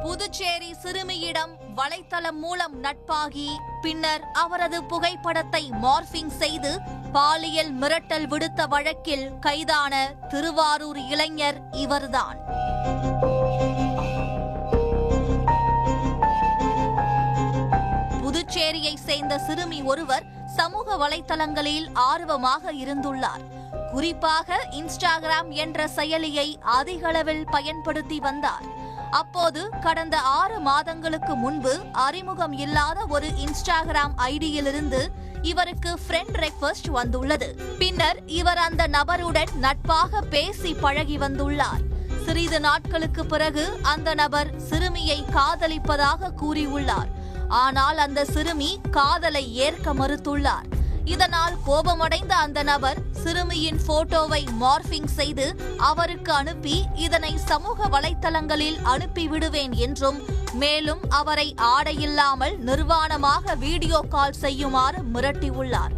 புதுச்சேரி சிறுமியிடம் வலைத்தளம் மூலம் நட்பாகி பின்னர் அவரது புகைப்படத்தை மார்பிங் செய்து பாலியல் மிரட்டல் விடுத்த வழக்கில் கைதான திருவாரூர் இளைஞர் இவர்தான். புதுச்சேரியை சேர்ந்த சிறுமி ஒருவர் சமூக வலைத்தளங்களில் ஆர்வமாக இருந்துள்ளார். குறிப்பாக இன்ஸ்டாகிராம் என்ற செயலியை அதிகளவில் பயன்படுத்தி வந்தார். அப்போது கடந்த 6 மாதங்களுக்கு முன்பு அறிமுகம் இல்லாத ஒரு இன்ஸ்டாகிராம் ஐடியிலிருந்து இவருக்கு ஃப்ரெண்ட் ரெக்வெஸ்ட் வந்துள்ளது. பின்னர் இவர் அந்த நபருடன் நட்பாக பேசி பழகி வந்துள்ளார். சிறிது நாட்களுக்கு பிறகு அந்த நபர் சிறுமியை காதலிப்பதாக கூறியுள்ளார். ஆனால் அந்த சிறுமி காதலை ஏற்க மறுத்துள்ளார். இதனால் கோபமடைந்த அந்த நபர் சிறுமியின் போட்டோவை மார்பிங் செய்து அவருக்கு அனுப்பி இதனை சமூக வலைத்தளங்களில் அனுப்பி விடுவேன் என்றும் மேலும் அவரை ஆடையில்லாமல் நிர்வாணமாக வீடியோ கால் செய்யுமாறு மிரட்டியுள்ளார்.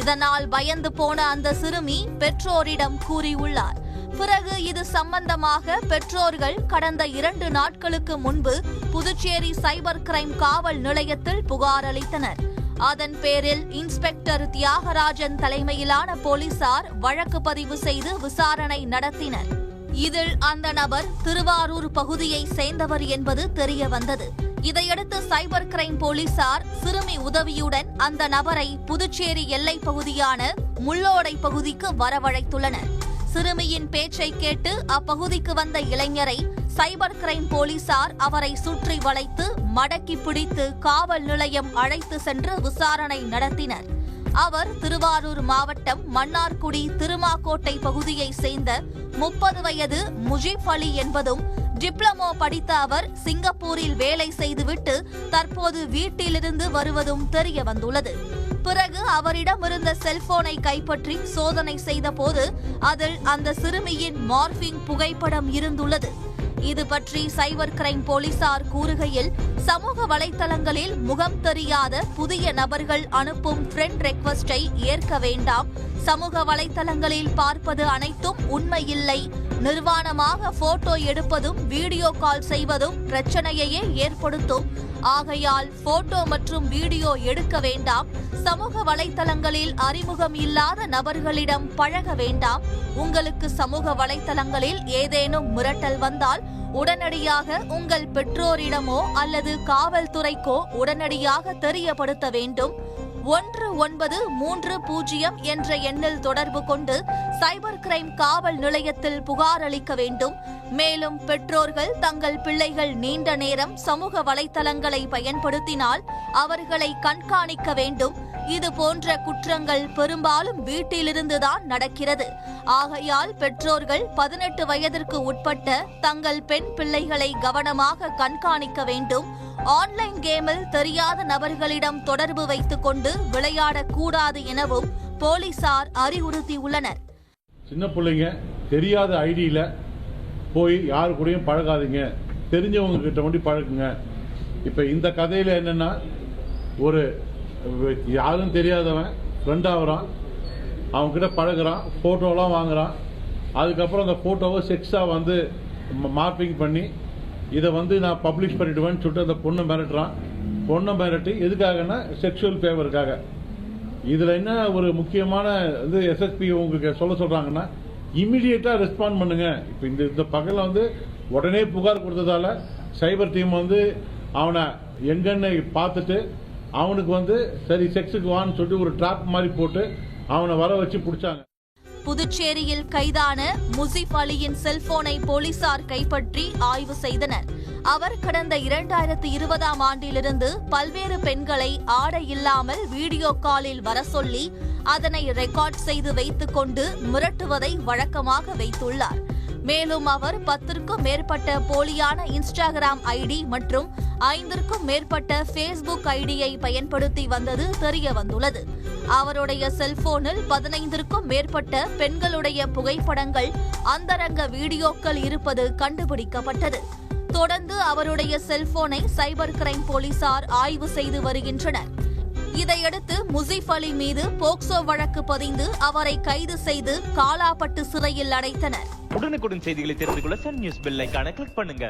இதனால் பயந்து போன அந்த சிறுமி பெற்றோரிடம் கூறியுள்ளார். பிறகு இது சம்பந்தமாக பெற்றோர்கள் கடந்த 2 நாட்களுக்கு முன்பு புதுச்சேரி சைபர் கிரைம் காவல் நிலையத்தில் புகார் அளித்தனர். அதன் பேரில் இன்ஸ்பெக்டர் தியாகராஜன் தலைமையிலான போலீசார் வழக்கு பதிவு செய்து விசாரணை நடத்தினர். இதில் அந்த நபர் திருவாரூர் பகுதியை சேர்ந்தவர் என்பது தெரிய வந்தது. இதையடுத்து சைபர் கிரைம் போலீசார் சிறுமி உதவியுடன் அந்த நபரை புதுச்சேரி எல்லை பகுதியான முள்ளோடை பகுதிக்கு வரவழைத்துள்ளனர். சிறுமியின் பேச்சை கேட்டு அப்பகுதிக்கு வந்த இளைஞரை சைபர் கிரைம் போலீசார் அவரை சுற்றி வளைத்து மடக்கி பிடித்து காவல் நிலையம் அழைத்து சென்று விசாரணை நடத்தினர். அவர் திருவாரூர் மாவட்டம் மன்னார்குடி திருமாக்கோட்டை பகுதியை சேர்ந்த 30 வயது முஜீப் அலி என்பதும் டிப்ளமோ படித்த அவர் சிங்கப்பூரில் வேலை செய்துவிட்டு தற்போது வீட்டிலிருந்து வருவதும் தெரிய வந்துள்ளது. பிறகு அவரிடமிருந்த செல்போனை கைப்பற்றி சோதனை செய்த போது அதில் அந்த சிறுமியின் மார்பிங் புகைப்படம் இருந்துள்ளது. இது பற்றி சைபர் கிரைம் போலீசார் கூறுகையில், சமூக வலைத்தளங்களில் முகம் தெரியாத புதிய நபர்கள் அனுப்பும் ஃப்ரெண்ட் ரெக்வெஸ்டை ஏற்க வேண்டாம். சமூக வலைத்தளங்களில் பார்ப்பது அனைத்தும் உண்மையில்லை. நிர்வாணமாக போட்டோ எடுப்பதும் வீடியோ கால் செய்வதும் பிரச்சனையையே ஏற்படுத்தும். ஆகையால் போட்டோ மற்றும் வீடியோ எடுக்க வேண்டாம். சமூக வலைத்தளங்களில் அறிமுகம் இல்லாத நபர்களிடம் பழக வேண்டாம். உங்களுக்கு சமூக வலைத்தளங்களில் ஏதேனும் மிரட்டல் வந்தால் உடனடியாக உங்கள் பெற்றோரிடமோ அல்லது காவல்துறைக்கோ உடனடியாக தெரியப்படுத்த வேண்டும். 1930 என்ற எண்ணில் தொடர்பு கொண்டு சைபர் கிரைம் காவல் நிலையத்தில் புகார் அளிக்க வேண்டும். மேலும் பெற்றோர்கள் தங்கள் பிள்ளைகள் நீண்ட நேரம் சமூக வலைத்தளங்களை பயன்படுத்தினால் அவர்களை கண்காணிக்க வேண்டும். இது போன்ற குற்றங்கள் பெரும்பாலும் வீட்டிலிருந்துதான் நடக்கிறது. ஆகையால் பெற்றோர்கள் 18 வயதிற்கு உட்பட்ட தங்கள் பெண் பிள்ளைகளை கவனமாக கண்காணிக்க வேண்டும். ஆன்லைன் கேமில் தெரியாத நபர்களிடம் தொடர்பு வைத்துக் கொண்டு விளையாடக்கூடாது எனவும் போலீசார் அறிவுறுத்தியுள்ளனர். சின்ன பிள்ளைங்க தெரியாத ஐடியில போய் யாரு கூடயும் பழகாதீங்க, தெரிஞ்சவங்க கிட்ட மட்டும் பழகுங்க. இப்ப இந்த கதையில என்னன்னா, ஒரு யாரும் தெரியாதவன் ஃப்ரெண்ட் ஆகுறான், அவங்க கிட்ட பழகுறான், போட்டோலாம் வாங்குறான். அதுக்கப்புறம் அந்த போட்டோவை செக்ஸா வந்து மார்பிங் பண்ணி இதை வந்து நான் பப்ளிஷ் பண்ணிடுவேன்னு சொல்லிட்டு அந்த பொண்ணை மிரட்டுறான். பொண்ணை மிரட்டி எதுக்காகன்னா செக்ஷுவல் ஃபேவருக்காக. இதில் என்ன ஒரு முக்கியமான வந்து எஸ்எஸ்பி உங்களுக்கு சொல்கிறாங்கன்னா, இம்மிடியேட்டாக ரெஸ்பாண்ட் பண்ணுங்க. இப்போ இந்த பகலில் வந்து உடனே புகார் கொடுத்ததால சைபர் டீம் வந்து அவனை எங்கன்னு பார்த்துட்டு அவனுக்கு வந்து சரி செக்ஸுக்கு வான்னு சொல்லிட்டு ஒரு ட்ராப் மாதிரி போட்டு அவனை வர வச்சு பிடிச்சாங்க. புதுச்சேரியில் கைதான முஜீப் அலியின் செல்போனை போலீசார் கைப்பற்றி ஆய்வு செய்தனர். அவர் கடந்த 2020ஆம் ஆண்டிலிருந்து பல்வேறு பெண்களை ஆடை இல்லாமல் வீடியோ காலில் வர சொல்லி அதனை ரெக்கார்ட் செய்து வைத்துக் கொண்டு மிரட்டுவதை வழக்கமாக வைத்துள்ளார். மேலும் அவர் 10க்கும் மேற்பட்ட போலியான இன்ஸ்டாகிராம் ஐடி மற்றும் 5க்கும் மேற்பட்ட ஃபேஸ்புக் ஐடியை பயன்படுத்தி வந்தது தெரிய வந்துள்ளது. அவருடைய செல்போனில் 15க்கும் மேற்பட்ட பெண்களுடைய புகைப்படங்கள், அந்தரங்க வீடியோக்கள் இருப்பது கண்டுபிடிக்கப்பட்டது. தொடர்ந்து அவருடைய செல்போனை சைபர் கிரைம் போலீசார் ஆய்வு செய்து வருகின்றனர். இதையடுத்து முஜீப் அலி மீது போக்சோ வழக்கு பதிந்து அவரை கைது செய்து காலாப்பட்டு சிறையில் அடைத்தனர். உடனுக்குடன் செய்திகளை தெரிந்து கொள்ள சன் நியூஸ் பெல் ஐகானை கிளிக் பண்ணுங்க.